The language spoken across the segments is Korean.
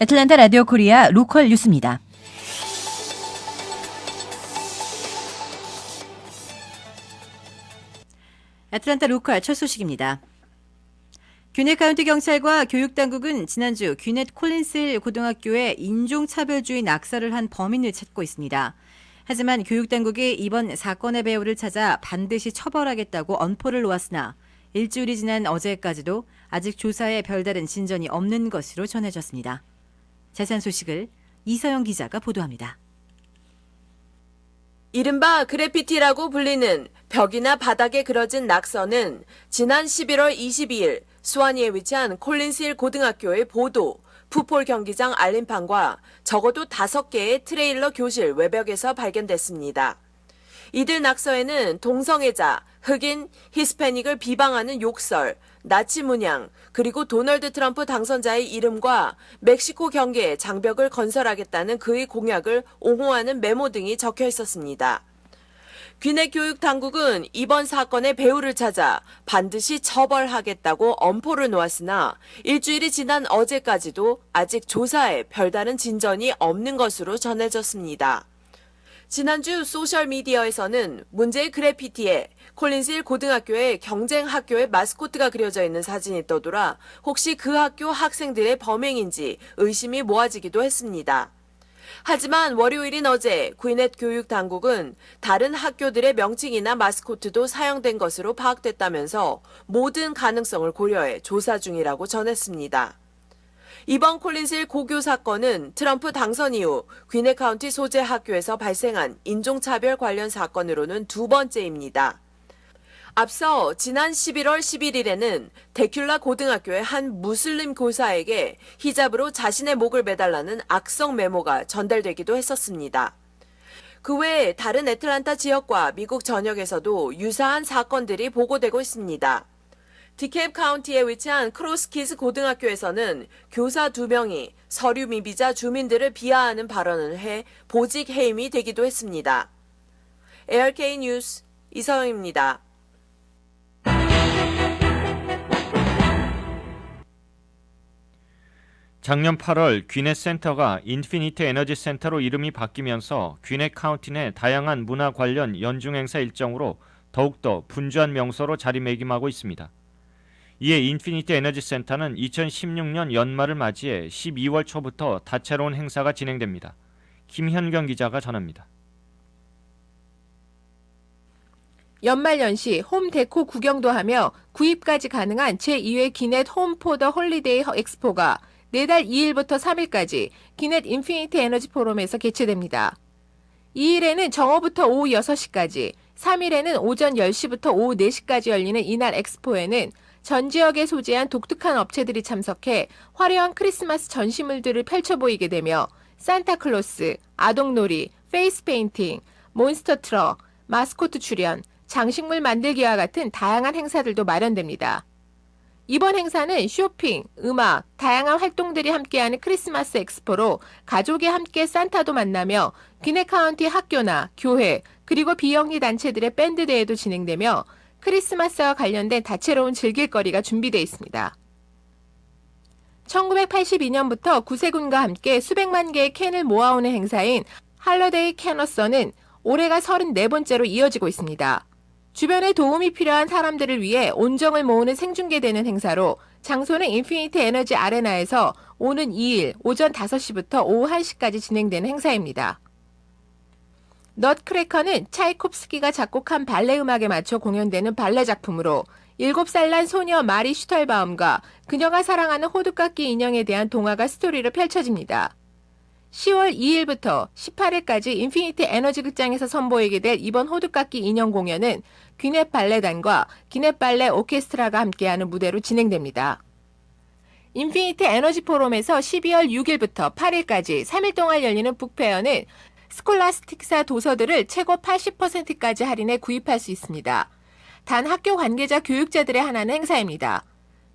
애틀랜타 라디오 코리아 로컬 뉴스입니다. 애틀랜타 로컬 첫 소식입니다. 귀넷 카운티 경찰과 교육당국은 지난주 귀넷 콜린스힐 고등학교에 인종차별주의 낙서를 한 범인을 찾고 있습니다. 하지만 교육당국이 이번 사건의 배후를 찾아 반드시 처벌하겠다고 언포를 놓았으나 일주일이 지난 어제까지도 아직 조사에 별다른 진전이 없는 것으로 전해졌습니다. 자세한 소식을 이서영 기자가 보도합니다. 이른바 그래피티라고 불리는 벽이나 바닥에 그려진 낙서는 지난 11월 22일 수완이에 위치한 콜린스힐 고등학교의 보도, 풋볼 경기장 알림판과 적어도 5개의 트레일러 교실 외벽에서 발견됐습니다. 이들 낙서에는 동성애자, 흑인, 히스패닉을 비방하는 욕설, 나치 문양, 그리고 도널드 트럼프 당선자의 이름과 멕시코 경계에 장벽을 건설하겠다는 그의 공약을 옹호하는 메모 등이 적혀 있었습니다. 귀넷 교육 당국은 이번 사건의 배후를 찾아 반드시 처벌하겠다고 엄포를 놓았으나 일주일이 지난 어제까지도 아직 조사에 별다른 진전이 없는 것으로 전해졌습니다. 지난주 소셜미디어에서는 문제의 그래피티에 콜린스힐 고등학교의 경쟁 학교의 마스코트가 그려져 있는 사진이 떠돌아 혹시 그 학교 학생들의 범행인지 의심이 모아지기도 했습니다. 하지만 월요일인 어제 귀넷 교육 당국은 다른 학교들의 명칭이나 마스코트도 사용된 것으로 파악됐다면서 모든 가능성을 고려해 조사 중이라고 전했습니다. 이번 콜린스힐 고교 사건은 트럼프 당선 이후 귀넷 카운티 소재 학교에서 발생한 인종차별 관련 사건으로는 두 번째입니다. 앞서 지난 11월 11일에는 데큘라 고등학교의 한 무슬림 교사에게 히잡으로 자신의 목을 매달라는 악성 메모가 전달되기도 했었습니다. 그 외에 다른 애틀랜타 지역과 미국 전역에서도 유사한 사건들이 보고되고 있습니다. 디캡 카운티에 위치한 크로스키즈 고등학교에서는 교사 2명이 서류 미비자 주민들을 비하하는 발언을 해 보직 해임이 되기도 했습니다. ARK 뉴스 이서영입니다. 작년 8월 귀넷 센터가 인피니트 에너지 센터로 이름이 바뀌면서 귀넷 카운티 내 다양한 문화 관련 연중 행사 일정으로 더욱더 분주한 명소로 자리매김하고 있습니다. 이에 인피니트 에너지 센터는 2016년 연말을 맞이해 12월 초부터 다채로운 행사가 진행됩니다. 김현경 기자가 전합니다. 연말연시 홈데코 구경도 하며 구입까지 가능한 제2회 기넷 홈 포더 홀리데이 엑스포가 내달 2일부터 3일까지 기넷 인피니트 에너지 포럼에서 개최됩니다. 2일에는 정오부터 오후 6시까지, 3일에는 오전 10시부터 오후 4시까지 열리는 이날 엑스포에는 전 지역에 소재한 독특한 업체들이 참석해 화려한 크리스마스 전시물들을 펼쳐 보이게 되며 산타클로스, 아동놀이, 페이스 페인팅, 몬스터 트럭, 마스코트 출연, 장식물 만들기와 같은 다양한 행사들도 마련됩니다. 이번 행사는 쇼핑, 음악, 다양한 활동들이 함께하는 크리스마스 엑스포로 가족이 함께 산타도 만나며 귀넷 카운티 학교나 교회 그리고 비영리 단체들의 밴드 대회도 진행되며 크리스마스와 관련된 다채로운 즐길거리가 준비되어 있습니다. 1982년부터 구세군과 함께 수백만 개의 캔을 모아오는 행사인 할러데이 캐너서는 올해가 34번째로 이어지고 있습니다. 주변에 도움이 필요한 사람들을 위해 온정을 모으는 생중계되는 행사로 장소는 인피니트 에너지 아레나에서 오는 2일 오전 5시부터 오후 1시까지 진행되는 행사입니다. 넛크래커는 차이콥스키가 작곡한 발레 음악에 맞춰 공연되는 발레 작품으로 7살 난 소녀 마리 슈털바움과 그녀가 사랑하는 호두깎이 인형에 대한 동화가 스토리로 펼쳐집니다. 10월 2일부터 18일까지 인피니트 에너지 극장에서 선보이게 될 이번 호두깎이 인형 공연은 귀넷 발레단과 귀넷 발레 오케스트라가 함께하는 무대로 진행됩니다. 인피니트 에너지 포럼에서 12월 6일부터 8일까지 3일 동안 열리는 북페어는 스콜라스틱사 도서들을 최고 80%까지 할인해 구입할 수 있습니다. 단 학교 관계자 교육자들에 한하는 행사입니다.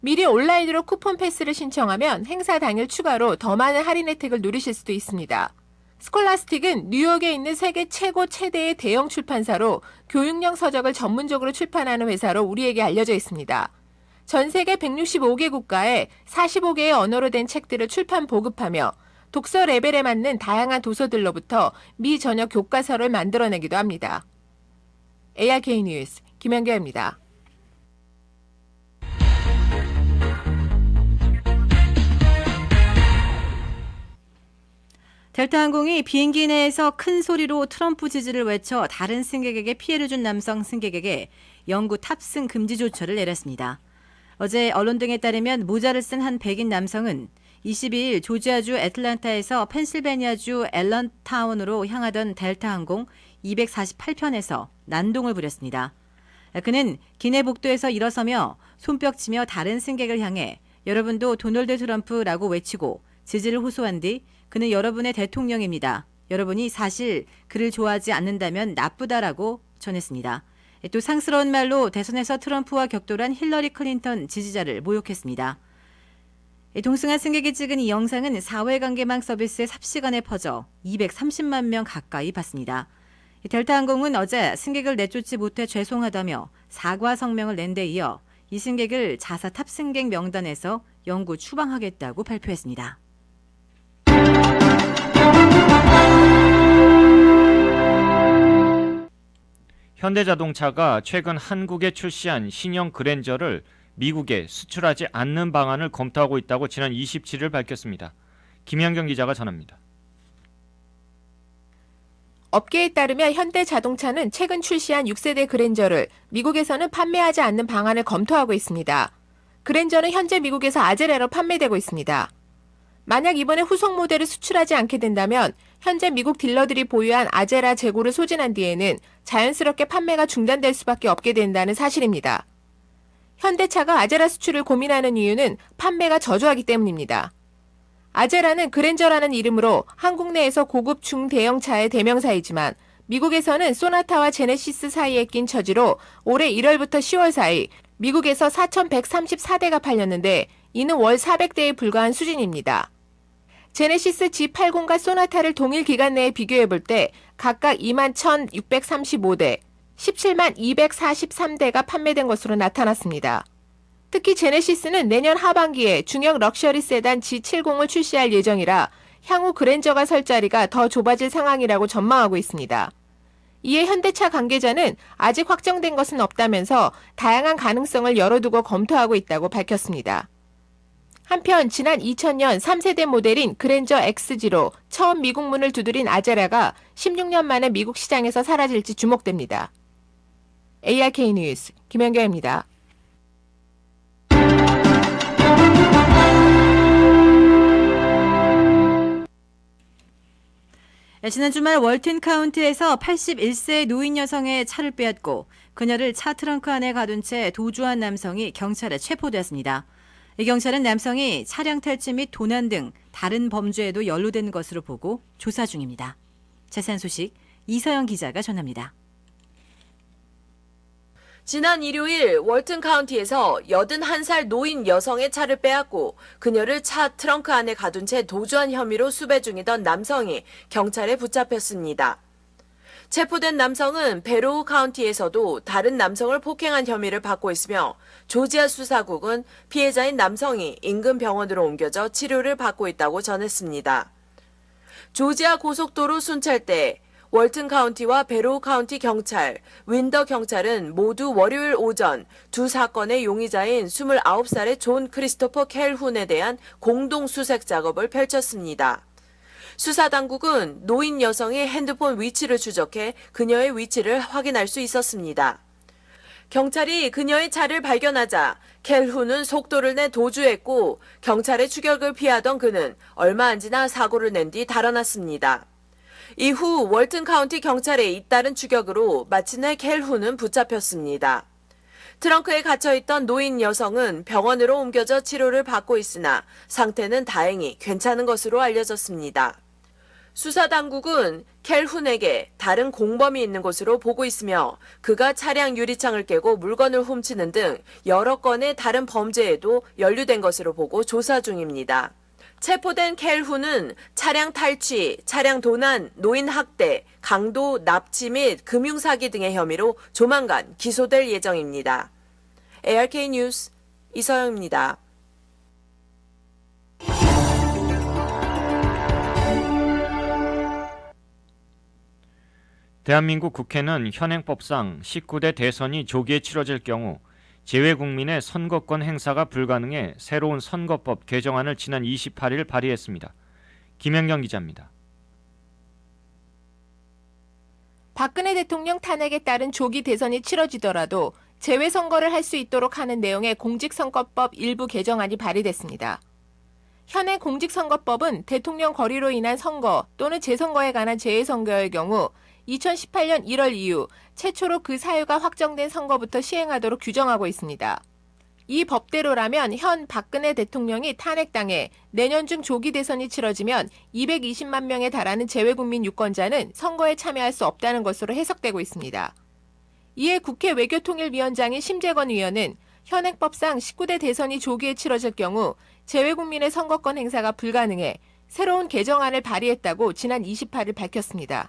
미리 온라인으로 쿠폰 패스를 신청하면 행사 당일 추가로 더 많은 할인 혜택을 누리실 수도 있습니다. 스콜라스틱은 뉴욕에 있는 세계 최대의 대형 출판사로 교육용 서적을 전문적으로 출판하는 회사로 우리에게 알려져 있습니다. 전 세계 165개 국가에 45개의 언어로 된 책들을 출판 보급하며 독서 레벨에 맞는 다양한 도서들로부터 미 전역 교과서를 만들어내기도 합니다. ARK 뉴스 김연경입니다. 델타항공이 비행기 내에서 큰 소리로 트럼프 지지를 외쳐 다른 승객에게 피해를 준 남성 승객에게 영구 탑승 금지 조처를 내렸습니다. 어제 언론 등에 따르면 모자를 쓴 한 백인 남성은 22일 조지아주 애틀랜타에서 펜실베니아주 앨런타운으로 향하던 델타항공 248편에서 난동을 부렸습니다. 그는 기내 복도에서 일어서며 손뼉치며 다른 승객을 향해 여러분도 도널드 트럼프라고 외치고 지지를 호소한 뒤 그는 여러분의 대통령입니다. 여러분이 사실 그를 좋아하지 않는다면 나쁘다라고 전했습니다. 또 상스러운 말로 대선에서 트럼프와 격돌한 힐러리 클린턴 지지자를 모욕했습니다. 동승한 승객이 찍은 이 영상은 사회관계망 서비스의 삽시간에 퍼져 230만 명 가까이 봤습니다. 델타항공은 어제 승객을 내쫓지 못해 죄송하다며 사과 성명을 낸 데 이어 이 승객을 자사 탑승객 명단에서 영구 추방하겠다고 발표했습니다. 현대자동차가 최근 한국에 출시한 신형 그랜저를 미국에 수출하지 않는 방안을 검토하고 있다고 지난 27일 밝혔습니다. 김현경 기자가 전합니다. 업계에 따르면 현대자동차는 최근 출시한 6세대 그랜저를 미국에서는 판매하지 않는 방안을 검토하고 있습니다. 그랜저는 현재 미국에서 아제라로 판매되고 있습니다. 만약 이번에 후속 모델을 수출하지 않게 된다면 현재 미국 딜러들이 보유한 아제라 재고를 소진한 뒤에는 자연스럽게 판매가 중단될 수밖에 없게 된다는 사실입니다. 현대차가 아제라 수출을 고민하는 이유는 판매가 저조하기 때문입니다. 아제라는 그랜저라는 이름으로 한국 내에서 고급 중대형차의 대명사이지만 미국에서는 소나타와 제네시스 사이에 낀 처지로 올해 1월부터 10월 사이 미국에서 4,134대가 팔렸는데 이는 월 400대에 불과한 수준입니다. 제네시스 G80과 소나타를 동일 기간 내에 비교해 볼 때 각각 21,635대, 17만 243대가 판매된 것으로 나타났습니다. 특히 제네시스는 내년 하반기에 중형 럭셔리 세단 G70을 출시할 예정이라 향후 그랜저가 설 자리가 더 좁아질 상황이라고 전망하고 있습니다. 이에 현대차 관계자는 아직 확정된 것은 없다면서 다양한 가능성을 열어두고 검토하고 있다고 밝혔습니다. 한편 지난 2000년 3세대 모델인 그랜저 XG로 처음 미국 문을 두드린 아제라가 16년 만에 미국 시장에서 사라질지 주목됩니다. ARK 뉴스 김연경입니다. 지난 주말 월튼 카운티에서 81세 노인 여성의 차를 빼앗고 그녀를 차 트렁크 안에 가둔 채 도주한 남성이 경찰에 체포되었습니다. 이 경찰은 남성이 차량 탈취 및 도난 등 다른 범죄에도 연루된 것으로 보고 조사 중입니다. 자세한 소식 이서영 기자가 전합니다. 지난 일요일 월튼 카운티에서 81살 노인 여성의 차를 빼앗고 그녀를 차 트렁크 안에 가둔 채 도주한 혐의로 수배 중이던 남성이 경찰에 붙잡혔습니다. 체포된 남성은 베로우 카운티에서도 다른 남성을 폭행한 혐의를 받고 있으며 조지아 수사국은 피해자인 남성이 인근 병원으로 옮겨져 치료를 받고 있다고 전했습니다. 조지아 고속도로 순찰대 월튼 카운티와 베로우 카운티 경찰, 윈더 경찰은 모두 월요일 오전 두 사건의 용의자인 29살의 존 크리스토퍼 켈훈에 대한 공동 수색 작업을 펼쳤습니다. 수사당국은 노인 여성의 핸드폰 위치를 추적해 그녀의 위치를 확인할 수 있었습니다. 경찰이 그녀의 차를 발견하자 켈훈은 속도를 내 도주했고 경찰의 추격을 피하던 그는 얼마 안 지나 사고를 낸 뒤 달아났습니다. 이후 월튼 카운티 경찰의 잇따른 추격으로 마침내 켈훈은 붙잡혔습니다. 트렁크에 갇혀있던 노인 여성은 병원으로 옮겨져 치료를 받고 있으나 상태는 다행히 괜찮은 것으로 알려졌습니다. 수사당국은 켈훈에게 다른 공범이 있는 것으로 보고 있으며 그가 차량 유리창을 깨고 물건을 훔치는 등 여러 건의 다른 범죄에도 연루된 것으로 보고 조사 중입니다. 체포된 켈훈은 차량 탈취, 차량 도난, 노인 학대, 강도, 납치 및 금융사기 등의 혐의로 조만간 기소될 예정입니다. ARK 뉴스 이서영입니다. 대한민국 국회는 현행법상 19대 대선이 조기에 치러질 경우 재외국민의 선거권 행사가 불가능해 새로운 선거법 개정안을 지난 28일 발의했습니다. 김현경 기자입니다. 박근혜 대통령 탄핵에 따른 조기 대선이 치러지더라도 재외선거를 할 수 있도록 하는 내용의 공직선거법 일부 개정안이 발의됐습니다. 현행 공직선거법은 대통령 거리로 인한 선거 또는 재선거에 관한 재외선거의 경우 2018년 1월 이후 최초로 그 사유가 확정된 선거부터 시행하도록 규정하고 있습니다. 이 법대로라면 현 박근혜 대통령이 탄핵당해 내년 중 조기 대선이 치러지면 220만 명에 달하는 재외국민 유권자는 선거에 참여할 수 없다는 것으로 해석되고 있습니다. 이에 국회 외교통일위원장인 심재건 의원은 현행법상 19대 대선이 조기에 치러질 경우 재외국민의 선거권 행사가 불가능해 새로운 개정안을 발의했다고 지난 28일 밝혔습니다.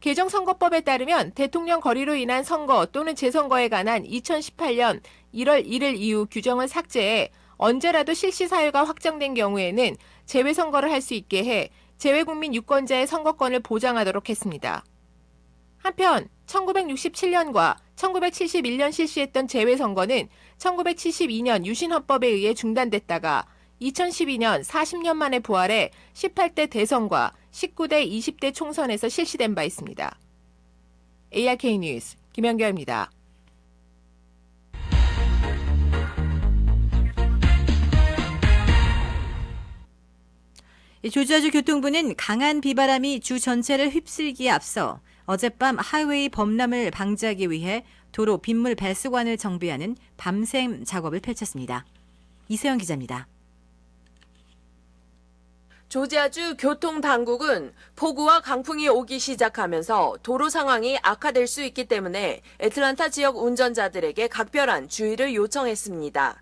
개정선거법에 따르면 대통령 거리로 인한 선거 또는 재선거에 관한 2018년 1월 1일 이후 규정을 삭제해 언제라도 실시 사유가 확정된 경우에는 재외선거를 할 수 있게 해 재외국민 유권자의 선거권을 보장하도록 했습니다. 한편 1967년과 1971년 실시했던 재외선거는 1972년 유신헌법에 의해 중단됐다가 2012년 40년 만에 부활해 18대 대선과 19대 20대 총선에서 실시된 바 있습니다. ARK 뉴스 김연결입니다. 조지아주 교통부는 강한 비바람이 주 전체를 휩쓸기에 앞서 어젯밤 하이웨이 범람을 방지하기 위해 도로 빗물 배수관을 정비하는 밤샘 작업을 펼쳤습니다. 이세영 기자입니다. 조지아주 교통당국은 폭우와 강풍이 오기 시작하면서 도로 상황이 악화될 수 있기 때문에 애틀랜타 지역 운전자들에게 각별한 주의를 요청했습니다.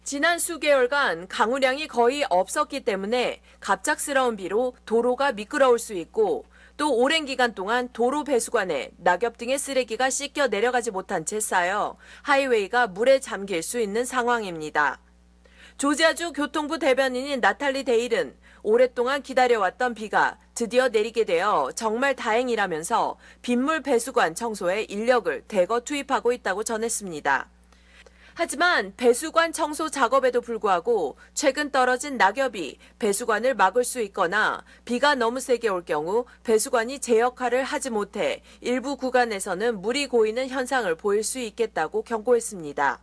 지난 수개월간 강우량이 거의 없었기 때문에 갑작스러운 비로 도로가 미끄러울 수 있고 또 오랜 기간 동안 도로 배수관에 낙엽 등의 쓰레기가 씻겨 내려가지 못한 채 쌓여 하이웨이가 물에 잠길 수 있는 상황입니다. 조지아주 교통부 대변인인 나탈리 데일은 오랫동안 기다려왔던 비가 드디어 내리게 되어 정말 다행이라면서 빗물 배수관 청소에 인력을 대거 투입하고 있다고 전했습니다. 하지만 배수관 청소 작업에도 불구하고 최근 떨어진 낙엽이 배수관을 막을 수 있거나 비가 너무 세게 올 경우 배수관이 제 역할을 하지 못해 일부 구간에서는 물이 고이는 현상을 보일 수 있겠다고 경고했습니다.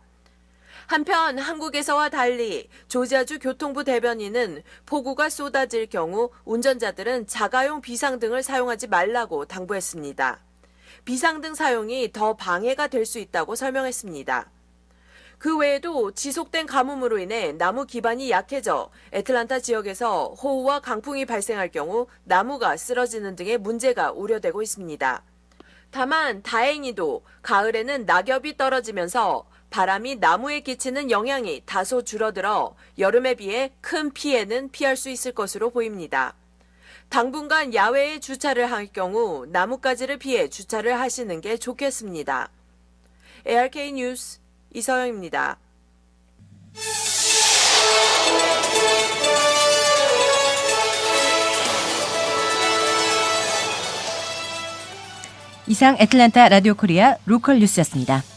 한편 한국에서와 달리 조지아주 교통부 대변인은 폭우가 쏟아질 경우 운전자들은 자가용 비상등을 사용하지 말라고 당부했습니다. 비상등 사용이 더 방해가 될 수 있다고 설명했습니다. 그 외에도 지속된 가뭄으로 인해 나무 기반이 약해져 애틀랜타 지역에서 호우와 강풍이 발생할 경우 나무가 쓰러지는 등의 문제가 우려되고 있습니다. 다만 다행히도 가을에는 낙엽이 떨어지면서 바람이 나무에 끼치는 영향이 다소 줄어들어 여름에 비해 큰 피해는 피할 수 있을 것으로 보입니다. 당분간 야외에 주차를 할 경우 나뭇가지를 피해 주차를 하시는 게 좋겠습니다. ARK 뉴스 이서영입니다. 이상 애틀랜타 라디오 코리아 로컬 뉴스였습니다.